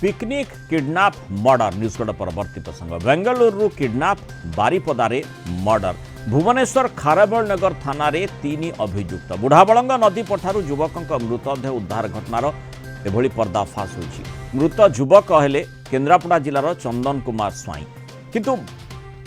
Picnic kidnap murder news परवर्ती प्रसंग Bengaluru kidnap बारिपदारे murder Bhubaneswar Kharavela नगर थाना रे 3 अभियुक्त बुढ़ाबलंग नदी पठारु युवक मृतदेह उद्धार घटनार एभली पर्दाफाश होइछि। मृत युवक हेले केन्द्रापड़ा जिलार चंदन कुमार स्वाई किंतु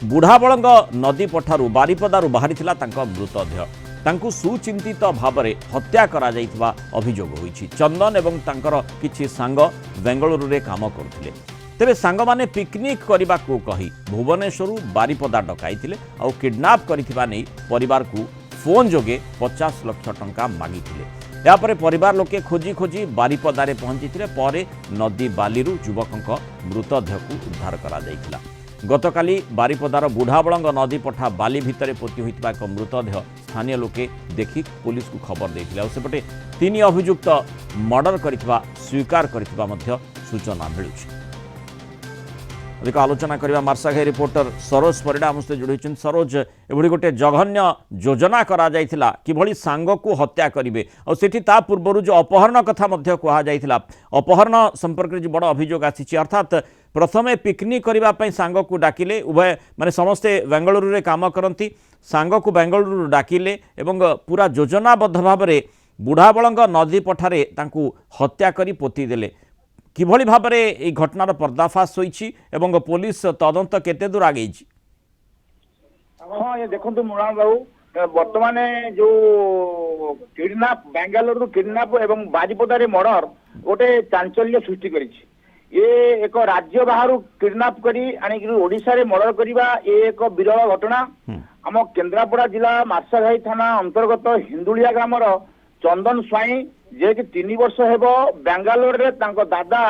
बुढ़ाबलंग नदी पठारु बारिपदारु बाहरिथिला तांका मृतदेह तांकु सुचिंतित भावरे हत्या करा जाइथिबा अभियोग होइछि। चंदन एवं तांकर किछि सांग बेंगलुरु रे काम करथिले तेबे सांग माने पिकनिक करबा को कही भुवनेश्वरु बारिपदा डकाइथिले आ किडनैप करिथिबा नै परिवार को फोन जोगे 50 लाख टंका मागिथिले। यापरे परिवार लोके खोजी खोजी बारिपदारे पहुंचिथिले परे नदी बालीरु युवकक मृतदेह को उद्धार करा जाइथिला। गतकाली बारिपदार बुढ़ाबलंग नदी पठा बाली भितर पोती होइतिबा एक मृतदेह स्थानीय लोके देखि पुलिस को खबर देथिले। सेपटे 3 अभियुक्त मर्डर करिथिबा स्वीकार करिथिबा मध्य सूचना मिलुछि। अधिक आलोचना करबा मार्साघाई रिपोर्टर सरोज परिडा हमसे जोड़ी। सरोज एभली गोटे जघन्य योजना करा जाइथिला किभली सांग को हत्या करिवे और सेठी ता पूर्वरु जो अपहरण कथा मध्य कहा जाइथिला अपहरण संपर्क जो बड़ अभियोग आसी अर्थात प्रथमे पिकनिक करबा पई सांग को डाकिले उभय माने समस्ते बेंगलुरु रे काम करंती सांग को बेंगलुरु डाकिले एवं पूरा योजनाबद्ध भाव में बुढ़ाबलंग नदी पठारे तांकू हत्या करी पोती देले किभली भाव में ये घटनार पर्दाफाश होइछि एवं पुलिस तदंत केते दूर आगे छी। हाँ ये देखो मुरान बाबू बर्तमान जो किडनैप बेंगलुरु किडनैप एवं बारिपदारे मर्डर गोटे चांचल्य सृष्टि करिछि। ये एक राज्य बाहर किडनैप करी आनी ओडिशा रे मर्डर करिबा ये एक विरल घटना। आम केन्द्रापड़ा जिला मार्साघाई थाना अंतर्गत हिंदुलिया ग्रामर चंदन स्वाई जे कि 3 वर्ष हेबो बेंगालोर रे तांको दादा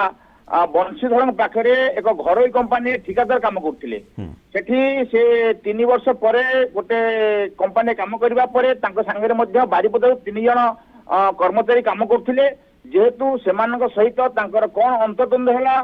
बंशीधर पाखरे एक घरोई कंपनी ठिकादार काम करथिले। सेठी से 3 वर्ष परे गोटे कंपनी काम करबा परे तांको संगे मध्य बारिपदा 3 जण कर्मचारी काम करथिले जेहेतु सेमानक सहित तांकर कोन अंतर्द्वंद हैला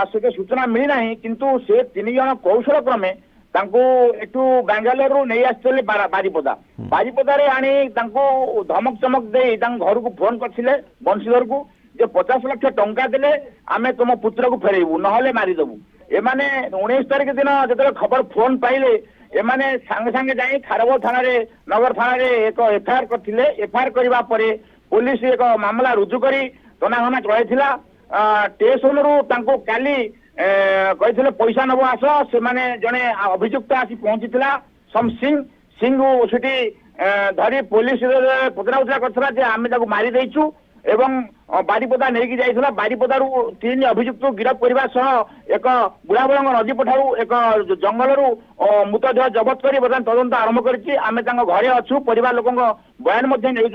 से सूचना मिली नाही किंतु से 3 जण कौशल क्रमे तांको एटू बेंगालोर नहीं आसले बारिपदा बारिपदारे आनी तांको धमक चमक दे तांग घर को फोन करथिले बंशीधर को जे 50 लाख टंका देले आमे तुम पुत्र को फेरेबू नहले मारिदेबू। एमाने 19 तारिख दिन जतले खबर फोन पाइले एमाने संगे संगे जाई खारबेल थाना रे नगर थाना रे एक एफआईआर करथिले। एफआईआर करबा परे पुलिस एक मामला रुजु करी तनाघना चलाइथिला। स्टेशन रु तांको काली कही पैसा नब आस से माने जने अभियुक्त आसी पहुंची सम सिंह सेठी धरी पुलिस पचरा उचरा कर आम मारी देचु एवं बारिपदा नहीं जाइला। बारिपदारू 3 अभियुक्त गिरफ्त करने सह एक बुढ़ाबलंग नदी पठारू एक जंगल मृतदेह जबत कर बर्तमान तदंत आरंभ करमे घरे अच्छु परिवार लोक बयान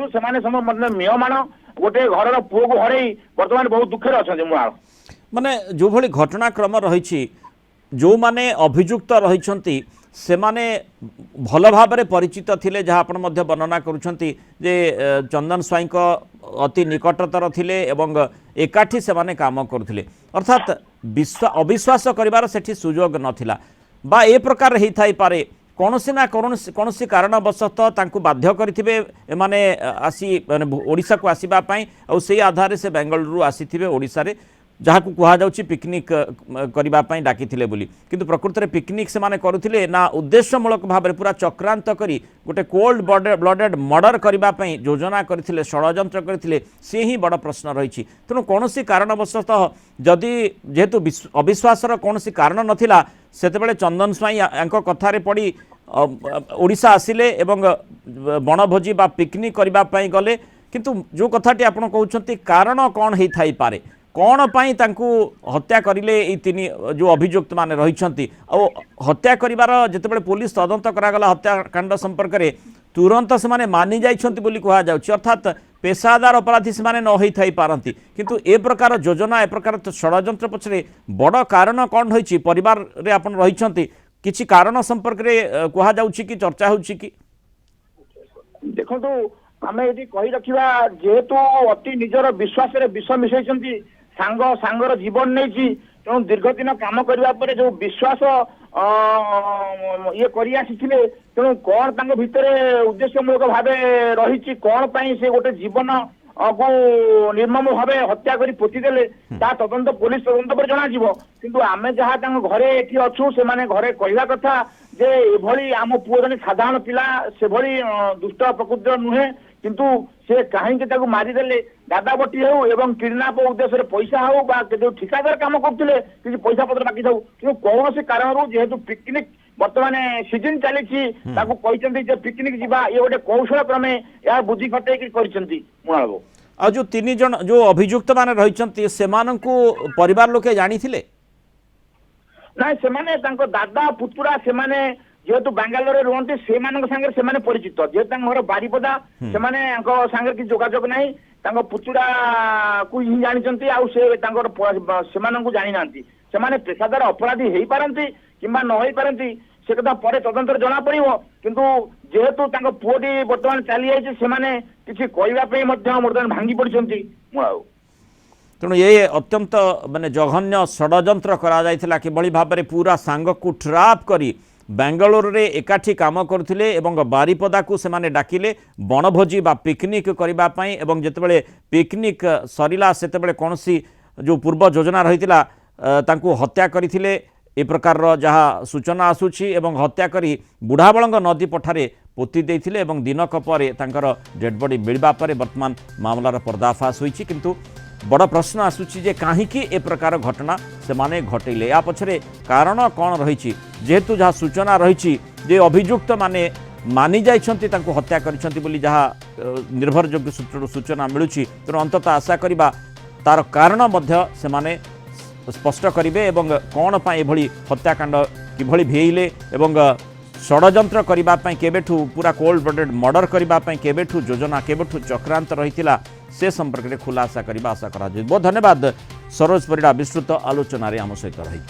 से नियमान गोटे घर पुओ को हर बर्तमान बहुत दुखे अच्छा मुआल माने जो भली घटनाक्रम रही जो माने अभियुक्त रही से माने भल भाव में परिचित थिले जहाँ आपण मध्य वर्णना करुछंती जे चंदन स्वाई को अति निकटतर थिले एवं एकाठी से माने काम करुथिले अर्थात अविश्वास करिवार सेठी सुजोग नथिला बा ए प्रकार हेई थाई पारे कौनसी ना कौनसी कारणवशत तांकु बाध्य करिथिबे माने आसी ओडिशा को आसीबा पई और से आधार से बेंगलुरु आसीथिबे ओडिशा रे जहाँ को कहा जाउची पिकनिक करिबा पई डाकिथिले बोली किंतु प्रकृत रे पिकनिक से माने करुथिले ना उद्देश्यमूलक भाव में पूरा चक्रांत करी गोटे कोल्ड ब्लडेड मर्डर करिबा पई योजना करथिले षडयंत्र करथिले से ही बड़ प्रश्न रही। तेणु कौनसी कारणवशत जदि जेहेतु अविश्वासर कौनसी कारण नथिला सेतेबेले चंदन स्वाई यांको कथारे पड़ी ओडिशा आसिले एवं बनभोजी बा पिकनिक करिबा पई गले किंतु जो कथाटी आपण कहउछंती कारण कौन हेई थाई पारे कौन पाई तांकु हत्या करिले ए 3 जो अभियुक्त माने रहिछंती और हत्या करिवार जेतेबेले पुलिस तदंत करागला हत्याकांड संपर्क में तुरंत से माने मानि जाइछंती बोली कहा जाउछि अर्थात पेशादार अपराधी से माने न होई थाई पारंती किंतु ए प्रकार योजना ए प्रकार षडयंत्र पछरे बड़ कारण कौन होइछि परिवार रे आपण रहिछंती किछि कारण संपर्क रे कहा जाउछि कि चर्चा होउछि कि देखंतु आमे एटी कहि रखिबा जेहेतु अति निजर विश्वास रे विष मिसैछंती सांगर जीवन नहीं तेणु दीर्घ दिन काम करने जो विश्वास ये कर तेणु कौन भितर उद्देश्यमूलक भाव रही कौन से गोटे जीवन को निर्मम भाव हत्या कर पोतीदेले ता तदंत पुलिस तदंत पर जनाजिव किंतु आमे जहाँ घरे एठी अच्छु से माने घरे कहवा कथा जे एभली आम पुओ जने साधारण पिला से भली दुष्ट प्रकृतिर नुहे किंतु से कहीं मारिदेले दादा बटी हो एवं किडनाप उद्देश्य पैसा हो जो ठिकादार काम करते किसी पैसा पत्र बाकी था कि कौन से कारण जेहेतु पिकनिक बर्तमान सीजन चली पिकनिक जीवा ये गोटे कौशल क्रमे या बुद्धि खटे मुणाल आ जो 3 जन जो अभियुक्त माने रहिसंती सेमानंकु परिवार लोके जानी थिले ना से दादा पुतुरा से जेहेतु बांगालोर रुहती से सागे परिचित जेहेतु घर बारिपदा से कि जोगाजोग ना पुतुरा को ही जानी आउ जानी ना से पेशादार अपराधी हो पारती कि न हो पारती से कथा पर तदंतर जना पड़ो किंतु जेहेतु पुओटी बर्तमान चली जाइए से किसी कहवाई बर्तमान भांगी पड़ती मुआऊ तेणु ये अत्यंत माने जघन्य षड्यंत्र करा जायथिला किभली भाव में पूरा सांग को ट्राप करी बेंगलोर रे एकाठी काम करथिले एवं बारिपदा को सेमाने डाकिले बनभोजी बा पिकनिक करबा पई एवं जेतेबेले पिकनिक सरिला सेतेबेले कोनसी जो पूर्व योजना रहितिला तांको हत्या करिथिले ए प्रकार जहाँ सूचना आसूची एवं हत्या करी बुढ़ाबलंग नदी पठारे पोती देइथिले एवं दिनक परे तांकर डेड बॉडी मिलबा परे वर्तमान मामलार पर्दाफाश होईछि किंतु बड़ प्रश्न आसूची जे काहीकि ए प्रकार घटना से माने घटेले या पछरे कारण कौन रही जेहेतु जहाँ सूचना रही जे अभियुक्त माने मानि जाइछंती तांको हत्या करिछंती बोली जहाँ निर्भरयोग्य सूत्र सूचना मिलुछि तेणु अंततः आशा करिबा तार कारण मध्य से माने स्पष्ट करिवे एवं कौन पाए एभली हत्याकांड किभली भेइले एवं षड्यंत्र करिबा पई केबेठु पूरा कोल्ड ब्लडेड मर्डर करिबा पई केबेठु योजना केबेठु चक्रांत रहितिला से संपर्क में खुलासा करने आशा करा। बहुत धन्यवाद सरोज परिडा विस्तृत आलोचन आम सहित रही।